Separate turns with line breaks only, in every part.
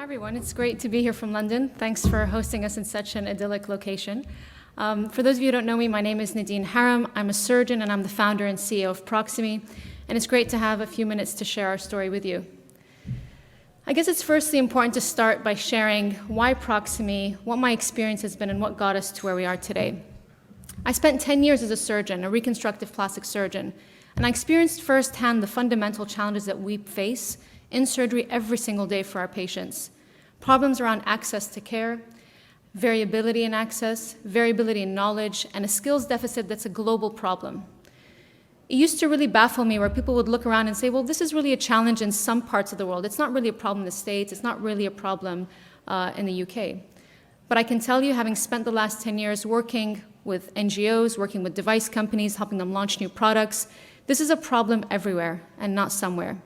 everyone, it's great to be here from London. Thanks for hosting us in such an idyllic location. For those of you who don't know me, my name is Nadine Haram. I'm a surgeon and I'm the founder and CEO of Proximie, and it's great to have a few minutes to share our story with you. I guess it's firstly important to start by sharing why Proximie, what my experience has been, and what got us to where we are today. I spent 10 years as a surgeon, a reconstructive plastic surgeon, and I experienced firsthand the fundamental challenges that we face in surgery every single day for our patients. Problems around access to care, variability in access, variability in knowledge, and a skills deficit that's a global problem. It used to really baffle me where people would look around and say, well, this is really a challenge in some parts of the world. It's not really a problem in the States. It's not really a problem in the UK. But I can tell you, having spent the last 10 years working with NGOs, working with device companies, helping them launch new products, this is a problem everywhere and not somewhere.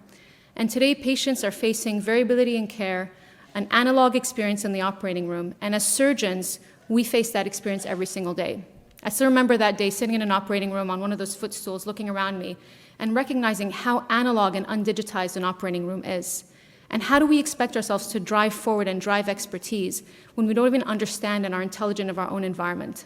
And today, patients are facing variability in care, an analog experience in the operating room, and as surgeons, we face that experience every single day. I still remember that day sitting in an operating room on one of those footstools, looking around me, and recognizing how analog and undigitized an operating room is. And how do we expect ourselves to drive forward and drive expertise when we don't even understand and are intelligent of our own environment?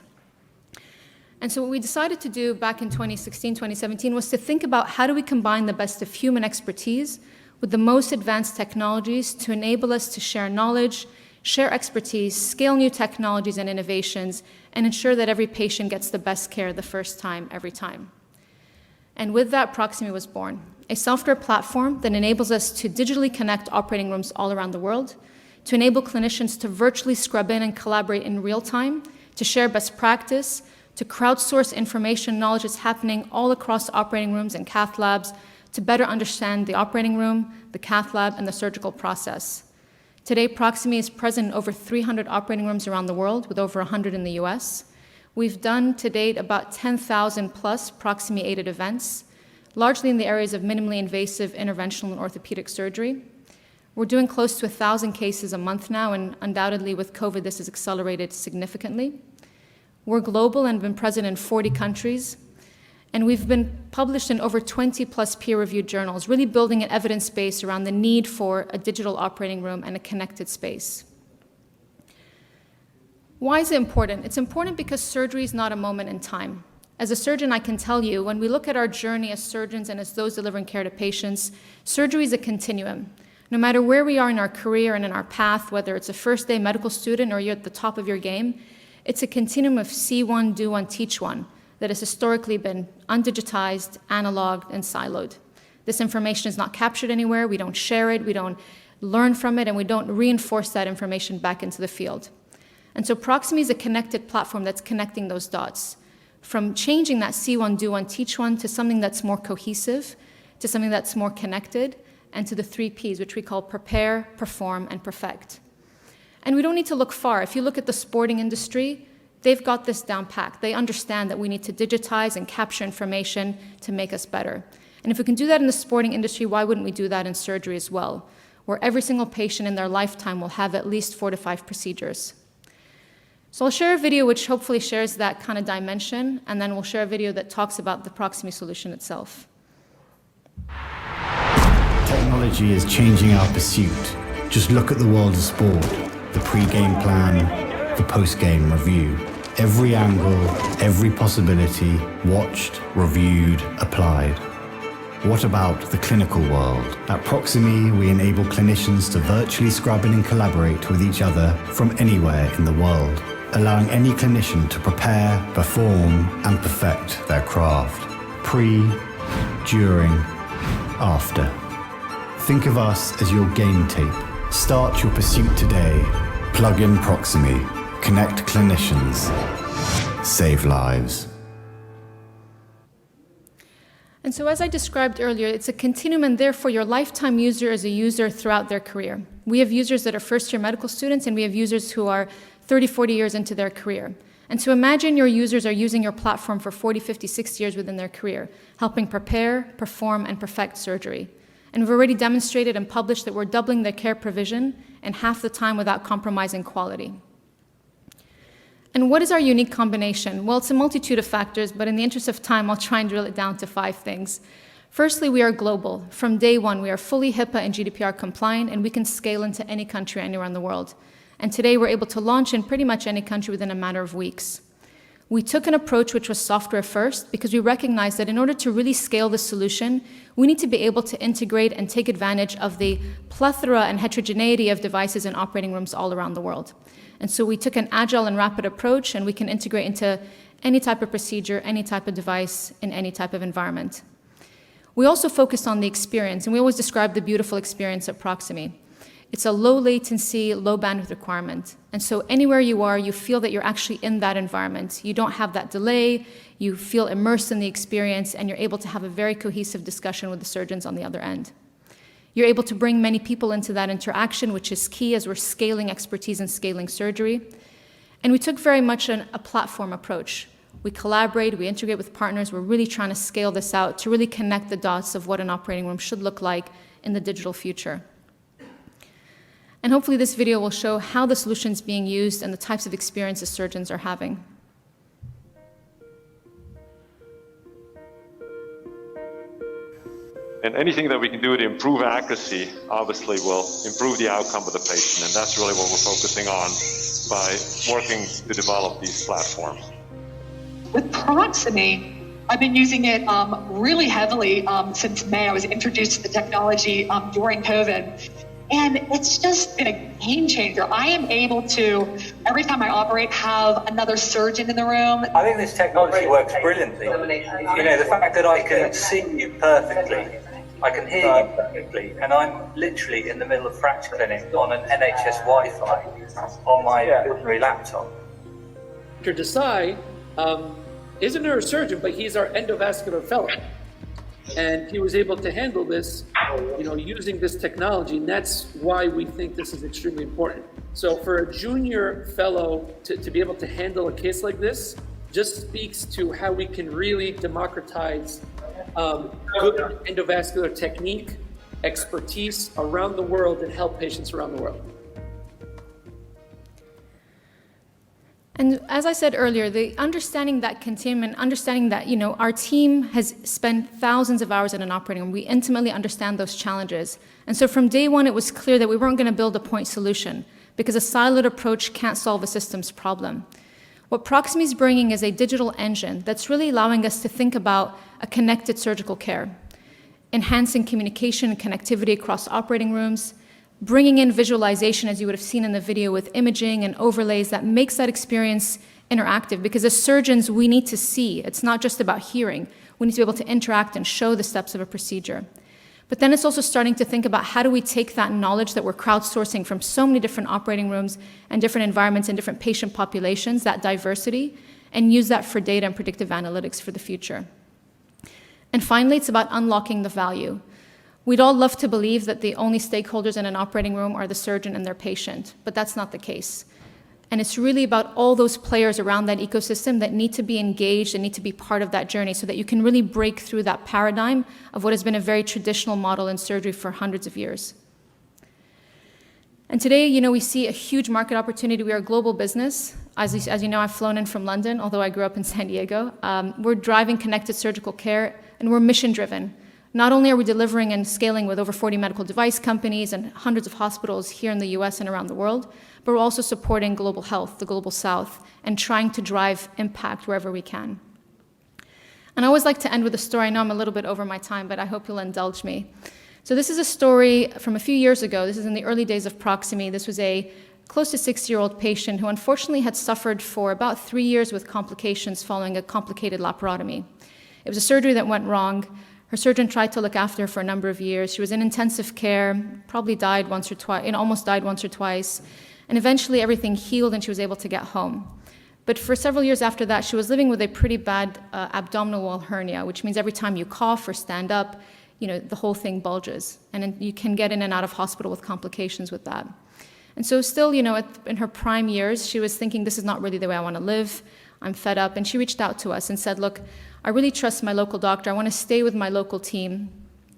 And so what we decided to do back in 2016, 2017 was to think about how do we combine the best of human expertise with the most advanced technologies to enable us to share knowledge, share expertise, scale new technologies and innovations, and ensure that every patient gets the best care the first time, every time. And with that, Proximie was born, a software platform that enables us to digitally connect operating rooms all around the world, to enable clinicians to virtually scrub in and collaborate in real time, to share best practice, to crowdsource information knowledge that's happening all across operating rooms and cath labs, to better understand the operating room, the cath lab, and the surgical process. Today, Proximie is present in over 300 operating rooms around the world, with over 100 in the US. We've done to date about 10,000 plus Proximie-aided events, largely in the areas of minimally invasive interventional and orthopedic surgery. We're doing close to 1,000 cases a month now, and undoubtedly with COVID, this has accelerated significantly. We're global and have been present in 40 countries. And we've been published in over 20 plus peer-reviewed journals, really building an evidence base around the need for a digital operating room and a connected space. Why is it important? It's important because surgery is not a moment in time. As a surgeon, I can tell you, when we look at our journey as surgeons and as those delivering care to patients, surgery is a continuum. No matter where we are in our career and in our path, whether it's a first-day medical student or you're at the top of your game, it's a continuum of see one, do one, teach one, that has historically been undigitized, analog, and siloed. This information is not captured anywhere, we don't share it, we don't learn from it, and we don't reinforce that information back into the field. And so Proximie is a connected platform that's connecting those dots, from changing that see one, do one, teach one to something that's more cohesive, to something that's more connected, and to the 3 Ps, which we call prepare, perform, and perfect. And we don't need to look far. If you look at the sporting industry, they've got this down packed. They understand that we need to digitize and capture information to make us better. And if we can do that in the sporting industry, why wouldn't we do that in surgery as well, where every single patient in their lifetime will have at least 4 to 5 procedures? So I'll share a video which hopefully shares that kind of dimension, and then we'll share a video that talks about the Proximie solution itself.
Technology is changing our pursuit. Just look at the world of sport, the pre-game plan, the post-game review. Every angle, every possibility, watched, reviewed, applied. What about the clinical world? At Proximie, we enable clinicians to virtually scrub in and collaborate with each other from anywhere in the world, allowing any clinician to prepare, perform, and perfect their craft. Pre, during, after. Think of us as your game tape. Start your pursuit today. Plug in Proximie. Connect clinicians, save lives.
And so as I described earlier, it's a continuum, and therefore your lifetime user is a user throughout their career. We have users that are first-year medical students, and we have users who are 30, 40 years into their career. And so imagine your users are using your platform for 40, 50, 60 years within their career, helping prepare, perform, and perfect surgery. And we've already demonstrated and published that we're doubling their care provision in half the time without compromising quality. And what is our unique combination? Well, it's a multitude of factors, but in the interest of time, I'll try and drill it down to 5 things. Firstly, we are global. From day one, we are fully HIPAA and GDPR compliant, and we can scale into any country anywhere in the world. And today, we're able to launch in pretty much any country within a matter of weeks. We took an approach which was software first because we recognized that in order to really scale the solution, we need to be able to integrate and take advantage of the plethora and heterogeneity of devices in operating rooms all around the world. And so we took an agile and rapid approach, and we can integrate into any type of procedure, any type of device, in any type of environment. We also focused on the experience, and we always describe the beautiful experience at Proximie. It's a low latency, low bandwidth requirement. And so anywhere you are, you feel that you're actually in that environment. You don't have that delay, you feel immersed in the experience, and you're able to have a very cohesive discussion with the surgeons on the other end. You're able to bring many people into that interaction, which is key as we're scaling expertise and scaling surgery. And we took very much a platform approach. We collaborate, we integrate with partners. We're really trying to scale this out to really connect the dots of what an operating room should look like in the digital future. And hopefully this video will show how the solution is being used and the types of experiences surgeons are having.
And anything that we can do to improve accuracy obviously will improve the outcome of the patient, and that's really what we're focusing on by working to develop these platforms.
With Proximie, I've been using it really heavily since May. I was introduced to the technology during COVID. And it's just been a game changer. I am able to, every time I operate, have another surgeon in the room.
I think this technology works brilliantly. You know, the fact that I can see you perfectly, I can hear you perfectly, and I'm literally in the middle of fracture clinic on an NHS Wi-Fi on my ordinary laptop.
Dr. Desai is a neurosurgeon, but he's our endovascular fellow. And he was able to handle this, using this technology, and that's why we think this is extremely important. So for a junior fellow to be able to handle a case like this just speaks to how we can really democratize good endovascular technique, expertise around the world and help patients around the world.
And as I said earlier, the understanding that continuum and understanding that, our team has spent thousands of hours in an operating room. We intimately understand those challenges. And so from day one, it was clear that we weren't going to build a point solution because a siloed approach can't solve a systems problem. What Proximie is bringing is a digital engine that's really allowing us to think about a connected surgical care, enhancing communication and connectivity across operating rooms, bringing in visualization, as you would have seen in the video, with imaging and overlays that makes that experience interactive. Because as surgeons, we need to see. It's not just about hearing. We need to be able to interact and show the steps of a procedure. But then it's also starting to think about how do we take that knowledge that we're crowdsourcing from so many different operating rooms and different environments and different patient populations, that diversity, and use that for data and predictive analytics for the future. And finally, it's about unlocking the value. We'd all love to believe that the only stakeholders in an operating room are the surgeon and their patient, but that's not the case. And it's really about all those players around that ecosystem that need to be engaged and need to be part of that journey so that you can really break through that paradigm of what has been a very traditional model in surgery for hundreds of years. And today, we see a huge market opportunity. We are a global business. As you know, I've flown in from London, although I grew up in San Diego. We're driving connected surgical care, and we're mission-driven. Not only are we delivering and scaling with over 40 medical device companies and hundreds of hospitals here in the US and around the world, but we're also supporting global health, the global south, and trying to drive impact wherever we can. And I always like to end with a story. I know I'm a little bit over my time, but I hope you'll indulge me. So this is a story from a few years ago. This is in the early days of Proximie. This was a close to 6-year-old patient who unfortunately had suffered for about 3 years with complications following a complicated laparotomy. It was a surgery that went wrong. Her surgeon tried to look after her for a number of years. She was in intensive care, probably died once or twice, and almost died once or twice. And eventually everything healed and she was able to get home. But for several years after that, she was living with a pretty bad abdominal wall hernia, which means every time you cough or stand up, the whole thing bulges. And you can get in and out of hospital with complications with that. And so still, in her prime years, she was thinking, this is not really the way I want to live. I'm fed up. And she reached out to us and said, look, I really trust my local doctor. I want to stay with my local team.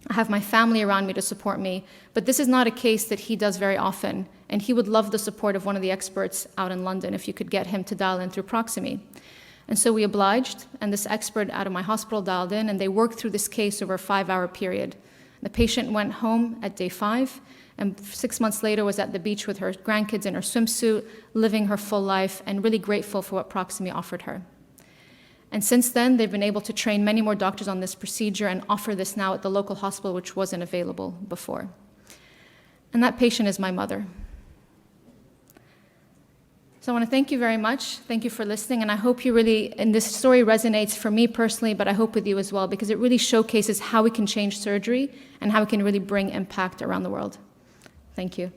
I have my family around me to support me. But this is not a case that he does very often. And he would love the support of one of the experts out in London if you could get him to dial in through Proximie. And so we obliged, and this expert out of my hospital dialed in, and they worked through this case over a 5-hour period. The patient went home at day 5, and 6 months later was at the beach with her grandkids in her swimsuit, living her full life, and really grateful for what Proximie offered her. And since then, they've been able to train many more doctors on this procedure and offer this now at the local hospital, which wasn't available before. And that patient is my mother. So I want to thank you very much. Thank you for listening. And I hope you really, and this story resonates for me personally, but I hope with you as well, because it really showcases how we can change surgery and how we can really bring impact around the world. Thank you.